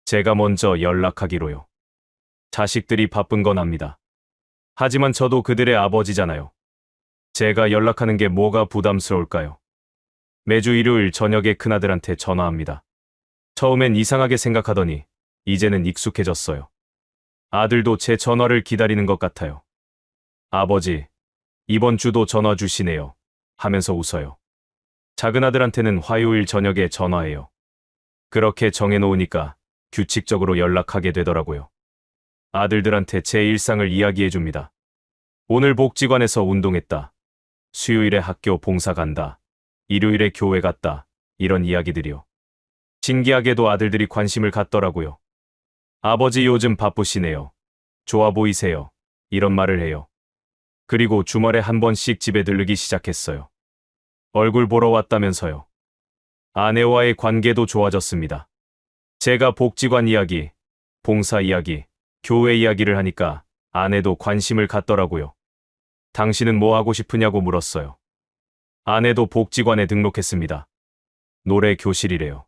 제가 먼저 연락하기로요. 자식들이 바쁜 건 압니다. 하지만 저도 그들의 아버지잖아요. 제가 연락하는 게 뭐가 부담스러울까요? 매주 일요일 저녁에 큰아들한테 전화합니다. 처음엔 이상하게 생각하더니 이제는 익숙해졌어요. 아들도 제 전화를 기다리는 것 같아요. 아버지, 이번 주도 전화 주시네요. 하면서 웃어요. 작은아들한테는 화요일 저녁에 전화해요. 그렇게 정해놓으니까 규칙적으로 연락하게 되더라고요. 아들들한테 제 일상을 이야기해 줍니다. 오늘 복지관에서 운동했다. 수요일에 학교 봉사 간다. 일요일에 교회 갔다. 이런 이야기들이요. 신기하게도 아들들이 관심을 갖더라고요. 아버지 요즘 바쁘시네요. 좋아 보이세요. 이런 말을 해요. 그리고 주말에 한 번씩 집에 들르기 시작했어요. 얼굴 보러 왔다면서요. 아내와의 관계도 좋아졌습니다. 제가 복지관 이야기, 봉사 이야기, 교회 이야기를 하니까 아내도 관심을 갖더라고요. 당신은 뭐 하고 싶으냐고 물었어요. 아내도 복지관에 등록했습니다. 노래 교실이래요.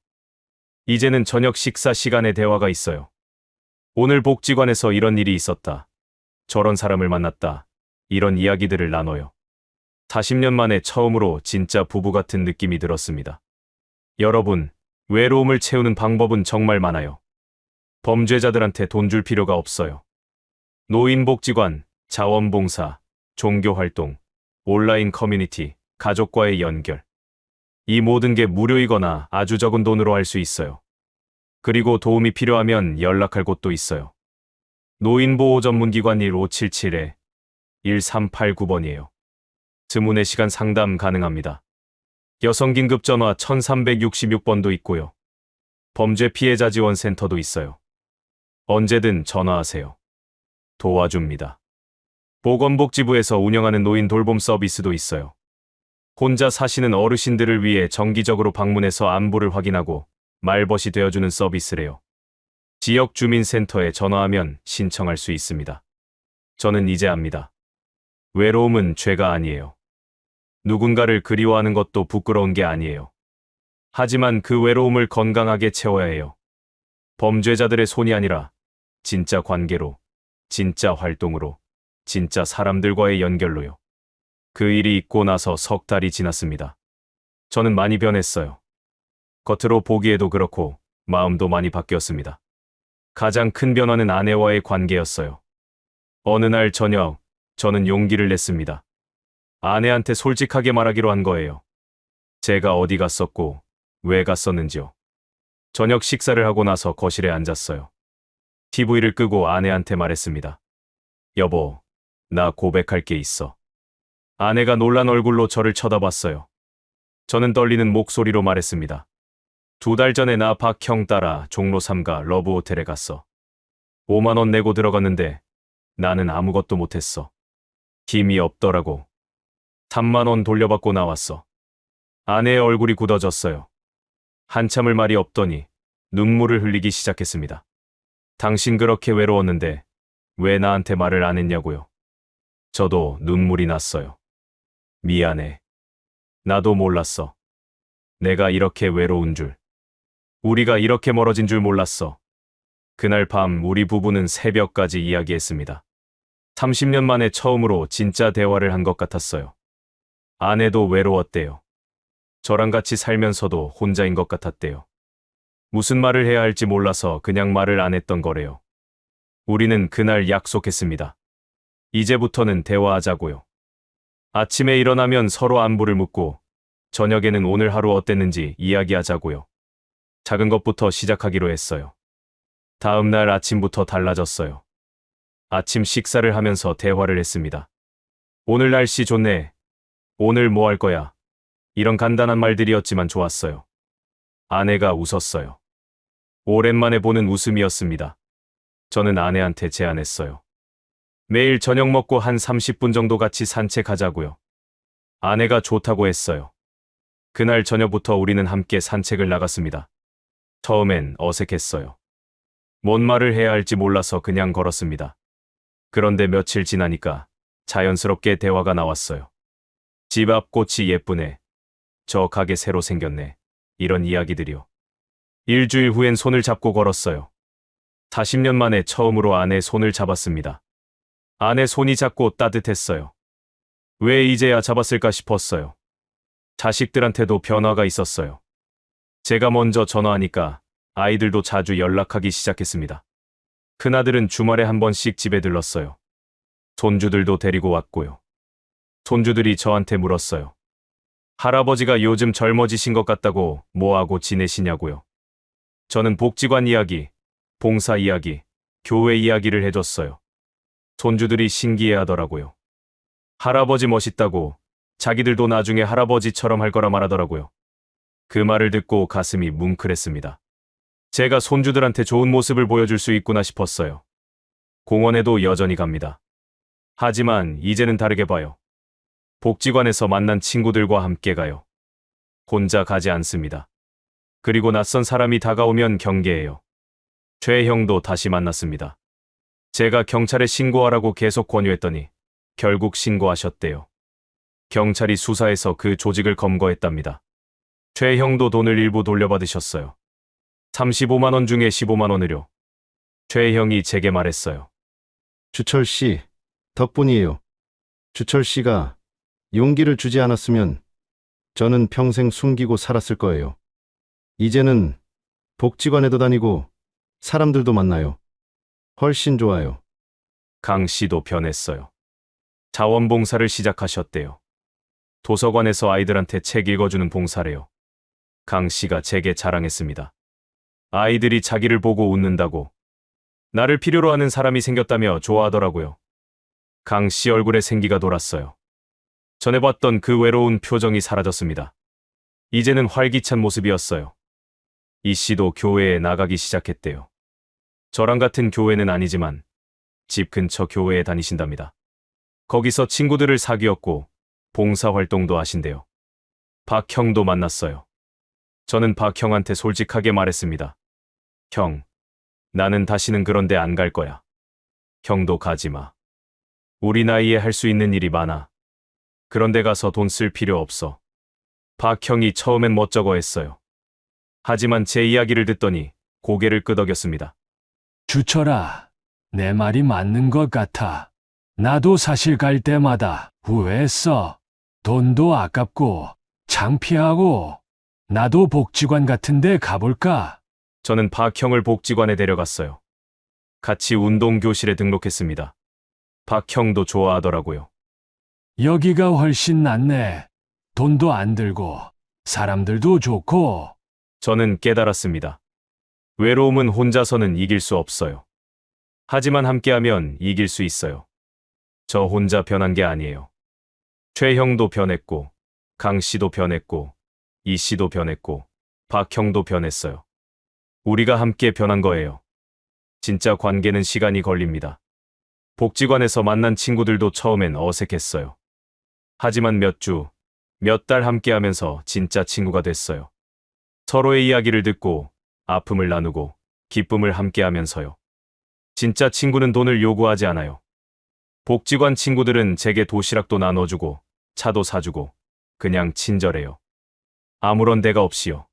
이제는 저녁 식사 시간에 대화가 있어요. 오늘 복지관에서 이런 일이 있었다. 저런 사람을 만났다. 이런 이야기들을 나눠요. 40년 만에 처음으로 진짜 부부 같은 느낌이 들었습니다. 여러분, 외로움을 채우는 방법은 정말 많아요. 범죄자들한테 돈 줄 필요가 없어요. 노인복지관, 자원봉사, 종교활동, 온라인 커뮤니티, 가족과의 연결. 이 모든 게 무료이거나 아주 적은 돈으로 할 수 있어요. 그리고 도움이 필요하면 연락할 곳도 있어요. 노인보호전문기관 1577-1389번이에요. 스문의 시간 상담 가능합니다. 여성긴급전화 1366번도 있고요. 범죄 피해자 지원센터도 있어요. 언제든 전화하세요. 도와줍니다. 보건복지부에서 운영하는 노인 돌봄 서비스도 있어요. 혼자 사시는 어르신들을 위해 정기적으로 방문해서 안부를 확인하고 말벗이 되어주는 서비스래요. 지역주민센터에 전화하면 신청할 수 있습니다. 저는 이제 압니다. 외로움은 죄가 아니에요. 누군가를 그리워하는 것도 부끄러운 게 아니에요. 하지만 그 외로움을 건강하게 채워야 해요. 범죄자들의 손이 아니라 진짜 관계로, 진짜 활동으로, 진짜 사람들과의 연결로요. 그 일이 있고 나서 석 달이 지났습니다. 저는 많이 변했어요. 겉으로 보기에도 그렇고 마음도 많이 바뀌었습니다. 가장 큰 변화는 아내와의 관계였어요. 어느 날 저녁, 저는 용기를 냈습니다. 아내한테 솔직하게 말하기로 한 거예요. 제가 어디 갔었고 왜 갔었는지요. 저녁 식사를 하고 나서 거실에 앉았어요. TV를 끄고 아내한테 말했습니다. 여보, 나 고백할 게 있어. 아내가 놀란 얼굴로 저를 쳐다봤어요. 저는 떨리는 목소리로 말했습니다. 2달 전에 나 박형 따라 종로 3가 러브호텔에 갔어. 5만 원 내고 들어갔는데 나는 아무것도 못했어. 힘이 없더라고. 3만 원 돌려받고 나왔어. 아내의 얼굴이 굳어졌어요. 한참을 말이 없더니 눈물을 흘리기 시작했습니다. 당신 그렇게 외로웠는데 왜 나한테 말을 안 했냐고요. 저도 눈물이 났어요. 미안해. 나도 몰랐어. 내가 이렇게 외로운 줄. 우리가 이렇게 멀어진 줄 몰랐어. 그날 밤 우리 부부는 새벽까지 이야기했습니다. 30년 만에 처음으로 진짜 대화를 한 것 같았어요. 아내도 외로웠대요. 저랑 같이 살면서도 혼자인 것 같았대요. 무슨 말을 해야 할지 몰라서 그냥 말을 안 했던 거래요. 우리는 그날 약속했습니다. 이제부터는 대화하자고요. 아침에 일어나면 서로 안부를 묻고 저녁에는 오늘 하루 어땠는지 이야기하자고요. 작은 것부터 시작하기로 했어요. 다음 날 아침부터 달라졌어요. 아침 식사를 하면서 대화를 했습니다. 오늘 날씨 좋네. 오늘 뭐 할 거야? 이런 간단한 말들이었지만 좋았어요. 아내가 웃었어요. 오랜만에 보는 웃음이었습니다. 저는 아내한테 제안했어요. 매일 저녁 먹고 한 30분 정도 같이 산책하자고요. 아내가 좋다고 했어요. 그날 저녁부터 우리는 함께 산책을 나갔습니다. 처음엔 어색했어요. 뭔 말을 해야 할지 몰라서 그냥 걸었습니다. 그런데 며칠 지나니까 자연스럽게 대화가 나왔어요. 집 앞 꽃이 예쁘네. 저 가게 새로 생겼네. 이런 이야기들이요. 일주일 후엔 손을 잡고 걸었어요. 40년 만에 처음으로 아내 손을 잡았습니다. 아내 손이 작고 따뜻했어요. 왜 이제야 잡았을까 싶었어요. 자식들한테도 변화가 있었어요. 제가 먼저 전화하니까 아이들도 자주 연락하기 시작했습니다. 큰아들은 주말에 한 번씩 집에 들렀어요. 손주들도 데리고 왔고요. 손주들이 저한테 물었어요. 할아버지가 요즘 젊어지신 것 같다고 뭐하고 지내시냐고요. 저는 복지관 이야기, 봉사 이야기, 교회 이야기를 해줬어요. 손주들이 신기해하더라고요. 할아버지 멋있다고 자기들도 나중에 할아버지처럼 할 거라 말하더라고요. 그 말을 듣고 가슴이 뭉클했습니다. 제가 손주들한테 좋은 모습을 보여줄 수 있구나 싶었어요. 공원에도 여전히 갑니다. 하지만 이제는 다르게 봐요. 복지관에서 만난 친구들과 함께 가요. 혼자 가지 않습니다. 그리고 낯선 사람이 다가오면 경계해요. 최 형도 다시 만났습니다. 제가 경찰에 신고하라고 계속 권유했더니 결국 신고하셨대요. 경찰이 수사해서 그 조직을 검거했답니다. 최 형도 돈을 일부 돌려받으셨어요. 35만 원 중에 15만 원을요. 최 형이 제게 말했어요. 주철 씨, 덕분이에요. 주철 씨가 용기를 주지 않았으면 저는 평생 숨기고 살았을 거예요. 이제는 복지관에도 다니고 사람들도 만나요. 훨씬 좋아요. 강 씨도 변했어요. 자원봉사를 시작하셨대요. 도서관에서 아이들한테 책 읽어주는 봉사래요. 강 씨가 제게 자랑했습니다. 아이들이 자기를 보고 웃는다고, 나를 필요로 하는 사람이 생겼다며 좋아하더라고요. 강 씨 얼굴에 생기가 돌았어요. 전에 봤던 그 외로운 표정이 사라졌습니다. 이제는 활기찬 모습이었어요. 이 씨도 교회에 나가기 시작했대요. 저랑 같은 교회는 아니지만 집 근처 교회에 다니신답니다. 거기서 친구들을 사귀었고 봉사활동도 하신대요. 박 형도 만났어요. 저는 박 형한테 솔직하게 말했습니다. 형, 나는 다시는 그런 데 안 갈 거야. 형도 가지 마. 우리 나이에 할 수 있는 일이 많아. 그런 데 가서 돈 쓸 필요 없어. 박 형이 처음엔 멋쩍어 했어요. 하지만 제 이야기를 듣더니 고개를 끄덕였습니다. 주철아, 내 말이 맞는 것 같아. 나도 사실 갈 때마다 후회했어. 돈도 아깝고 창피하고. 나도 복지관 같은 데 가볼까? 저는 박 형을 복지관에 데려갔어요. 같이 운동교실에 등록했습니다. 박 형도 좋아하더라고요. 여기가 훨씬 낫네. 돈도 안 들고 사람들도 좋고. 저는 깨달았습니다. 외로움은 혼자서는 이길 수 없어요. 하지만 함께하면 이길 수 있어요. 저 혼자 변한 게 아니에요. 최 형도 변했고, 강 씨도 변했고, 이 씨도 변했고, 박 형도 변했어요. 우리가 함께 변한 거예요. 진짜 관계는 시간이 걸립니다. 복지관에서 만난 친구들도 처음엔 어색했어요. 하지만 몇 주, 몇 달 함께하면서 진짜 친구가 됐어요. 서로의 이야기를 듣고 아픔을 나누고 기쁨을 함께하면서요. 진짜 친구는 돈을 요구하지 않아요. 복지관 친구들은 제게 도시락도 나눠주고 차도 사주고 그냥 친절해요. 아무런 대가 없이요.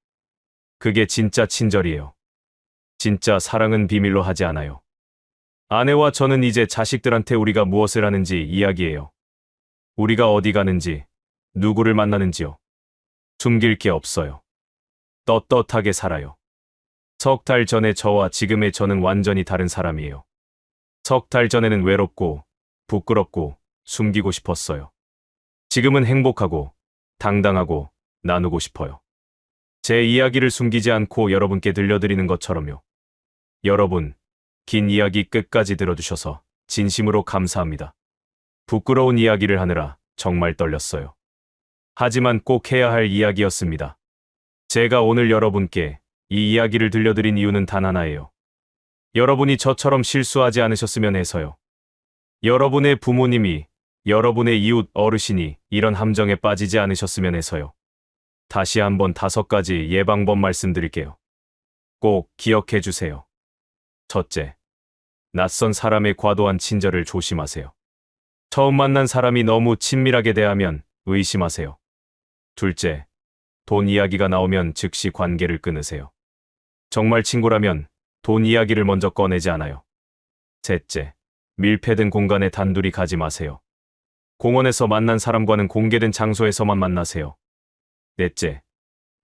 그게 진짜 친절이에요. 진짜 사랑은 비밀로 하지 않아요. 아내와 저는 이제 자식들한테 우리가 무엇을 하는지 이야기해요. 우리가 어디 가는지, 누구를 만나는지요. 숨길 게 없어요. 떳떳하게 살아요. 석 달 전에 저와 지금의 저는 완전히 다른 사람이에요. 석 달 전에는 외롭고, 부끄럽고, 숨기고 싶었어요. 지금은 행복하고, 당당하고, 나누고 싶어요. 제 이야기를 숨기지 않고 여러분께 들려드리는 것처럼요. 여러분, 긴 이야기 끝까지 들어주셔서 진심으로 감사합니다. 부끄러운 이야기를 하느라 정말 떨렸어요. 하지만 꼭 해야 할 이야기였습니다. 제가 오늘 여러분께 이 이야기를 들려드린 이유는 단 하나예요. 여러분이 저처럼 실수하지 않으셨으면 해서요. 여러분의 부모님이, 여러분의 이웃 어르신이 이런 함정에 빠지지 않으셨으면 해서요. 다시 한번 5가지 예방법 말씀드릴게요. 꼭 기억해 주세요. 첫째, 낯선 사람의 과도한 친절을 조심하세요. 처음 만난 사람이 너무 친밀하게 대하면 의심하세요. 둘째, 돈 이야기가 나오면 즉시 관계를 끊으세요. 정말 친구라면 돈 이야기를 먼저 꺼내지 않아요. 셋째, 밀폐된 공간에 단둘이 가지 마세요. 공원에서 만난 사람과는 공개된 장소에서만 만나세요. 넷째,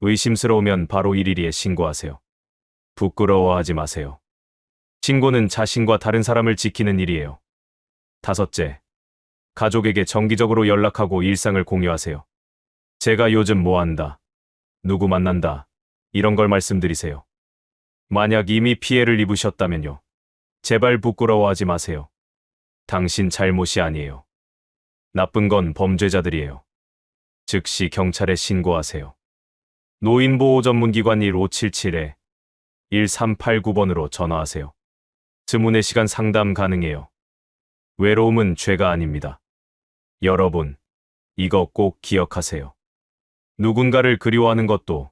의심스러우면 바로 112에 신고하세요. 부끄러워하지 마세요. 신고는 자신과 다른 사람을 지키는 일이에요. 다섯째, 가족에게 정기적으로 연락하고 일상을 공유하세요. 제가 요즘 뭐 한다, 누구 만난다, 이런 걸 말씀드리세요. 만약 이미 피해를 입으셨다면요. 제발 부끄러워하지 마세요. 당신 잘못이 아니에요. 나쁜 건 범죄자들이에요. 즉시 경찰에 신고하세요. 노인보호전문기관 1577-1389번으로 전화하세요. 스문의 시간 상담 가능해요. 외로움은 죄가 아닙니다. 여러분, 이거 꼭 기억하세요. 누군가를 그리워하는 것도,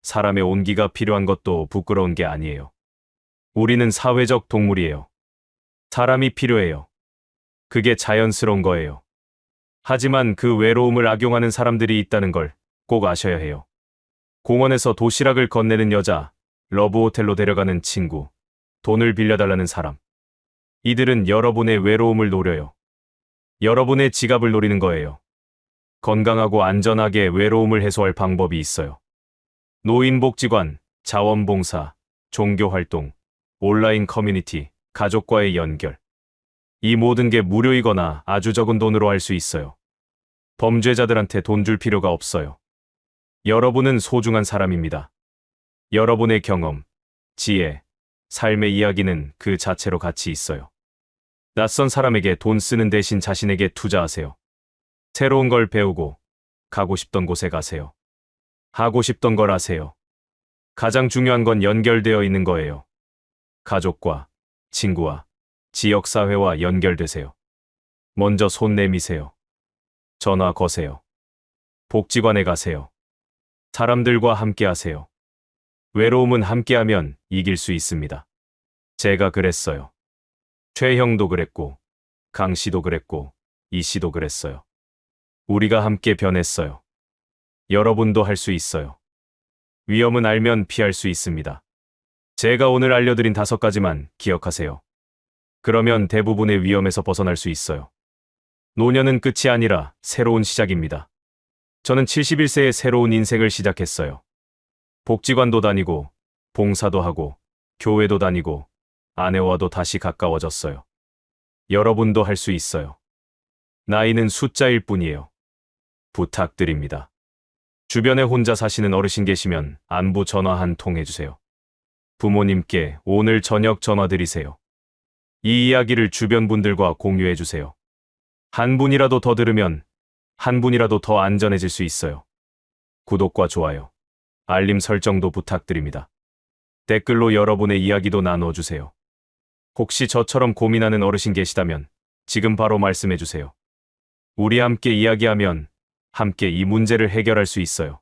사람의 온기가 필요한 것도 부끄러운 게 아니에요. 우리는 사회적 동물이에요. 사람이 필요해요. 그게 자연스러운 거예요. 하지만 그 외로움을 악용하는 사람들이 있다는 걸 꼭 아셔야 해요. 공원에서 도시락을 건네는 여자, 러브호텔로 데려가는 친구, 돈을 빌려달라는 사람. 이들은 여러분의 외로움을 노려요. 여러분의 지갑을 노리는 거예요. 건강하고 안전하게 외로움을 해소할 방법이 있어요. 노인복지관, 자원봉사, 종교활동, 온라인 커뮤니티, 가족과의 연결. 이 모든 게 무료이거나 아주 적은 돈으로 할 수 있어요. 범죄자들한테 돈 줄 필요가 없어요. 여러분은 소중한 사람입니다. 여러분의 경험, 지혜, 삶의 이야기는 그 자체로 가치 있어요. 낯선 사람에게 돈 쓰는 대신 자신에게 투자하세요. 새로운 걸 배우고, 가고 싶던 곳에 가세요. 하고 싶던 걸 하세요. 가장 중요한 건 연결되어 있는 거예요. 가족과, 친구와, 지역사회와 연결되세요. 먼저 손 내미세요. 전화 거세요. 복지관에 가세요. 사람들과 함께 하세요. 외로움은 함께하면 이길 수 있습니다. 제가 그랬어요. 최형도 그랬고, 강 씨도 그랬고, 이 씨도 그랬어요. 우리가 함께 변했어요. 여러분도 할 수 있어요. 위험은 알면 피할 수 있습니다. 제가 오늘 알려드린 5가지만 기억하세요. 그러면 대부분의 위험에서 벗어날 수 있어요. 노년은 끝이 아니라 새로운 시작입니다. 저는 71세에 새로운 인생을 시작했어요. 복지관도 다니고, 봉사도 하고, 교회도 다니고, 아내와도 다시 가까워졌어요. 여러분도 할 수 있어요. 나이는 숫자일 뿐이에요. 부탁드립니다. 주변에 혼자 사시는 어르신 계시면 안부 전화 한 통 해주세요. 부모님께 오늘 저녁 전화 드리세요. 이 이야기를 주변 분들과 공유해 주세요. 한 분이라도 더 들으면 한 분이라도 더 안전해질 수 있어요. 구독과 좋아요, 알림 설정도 부탁드립니다. 댓글로 여러분의 이야기도 나눠주세요. 혹시 저처럼 고민하는 어르신 계시다면 지금 바로 말씀해 주세요. 우리 함께 이야기하면 함께 이 문제를 해결할 수 있어요.